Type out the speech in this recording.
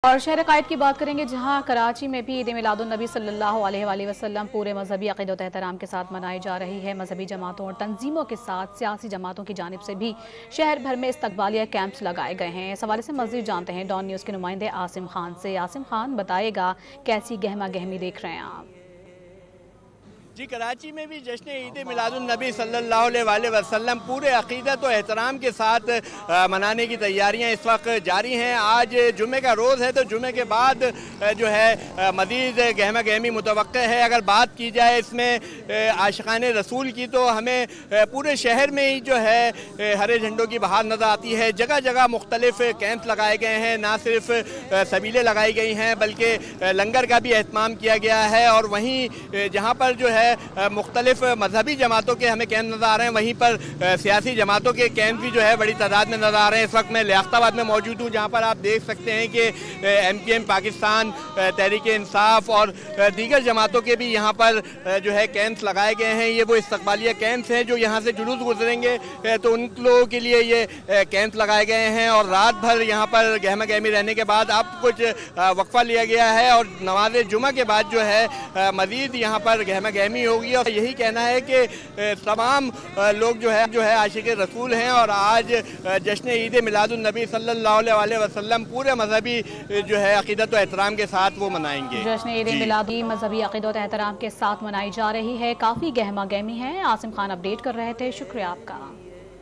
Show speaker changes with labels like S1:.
S1: और शहर कायद की बात करेंगे, जहां कराची में भी ईद मिलादुन नबी सल्लल्लाहु अलैहि वसल्लम पूरे मजहबी अक़ीदत एहतराम के साथ मनाई जा रही है। मजहबी जमातों और तंजीमों के साथ सियासी जमातों की जानिब से भी शहर भर में इस्तक़बालिया कैंप्स लगाए गए हैं। इस हवाले से मज़ीद जानते हैं डॉन न्यूज़ के नुमाइंदे आसिम खान से। आसिम खान, बताएगा कैसी गहमा गहमी देख रहे हैं आप?
S2: जी, कराची में भी जश्न ईद मिलादुन नबी सल्लल्लाहु अलैहि वसल्लम पूरे अक़ीदत और एहतराम के साथ मनाने की तैयारियां इस वक्त जारी हैं। आज जुमे का रोज़ है, तो जुमे के बाद जो है मज़ीद गहमा गहमी मुतवक्के है। अगर बात की जाए इसमें आशिक़ाने रसूल की, तो हमें पूरे शहर में ही जो है हरे झंडों की बहार नज़र आती है। जगह जगह मुख्तलिफ कैंप्स लगाए गए हैं, ना सिर्फ सबीलें लगाई गई हैं बल्कि लंगर का भी एहतमाम किया गया है। और वहीं जहाँ पर जो है मुख्तलिफ मजहबी जमातों के हमें कैंप नज़र आ रहे हैं, वहीं पर सियासी जमातों के कैंप भी जो है बड़ी तादाद में नज़र आ रहे हैं। इस वक्त मैं लियाकताबाद में मौजूद हूँ, जहाँ पर आप देख सकते हैं कि MKM पाकिस्तान, तहरीक इंसाफ और दीगर जमातों के भी यहाँ पर जो है कैंप्स लगाए गए हैं। ये वो इस्तक़बालिया कैंप्स हैं जो यहाँ से जुलूस गुजरेंगे, तो उन लोगों के लिए ये कैंप लगाए गए हैं। और रात भर यहाँ पर गहमा गहमी रहने के बाद अब कुछ वक्फा लिया गया है और नमाज जुमा के बाद जो है मज़ीद यहाँ पर गहमा गहमी होगी। और यही कहना है कि तमाम लोग जो है आशिक रसूल हैं और आज जश्न ईद मिलादुन नबी सल्लल्लाहु अलैहि वसल्लम पूरे मजहबी जो है अक़ीदत और एहतराम के साथ वो मनाएंगे।
S1: जश्न ईद मिलादी मजहबी अक़ीदत और एहतराम के साथ मनाई जा रही है। काफ़ी गहमा गहमी है। आसिम खान अपडेट कर रहे थे, शुक्रिया आपका।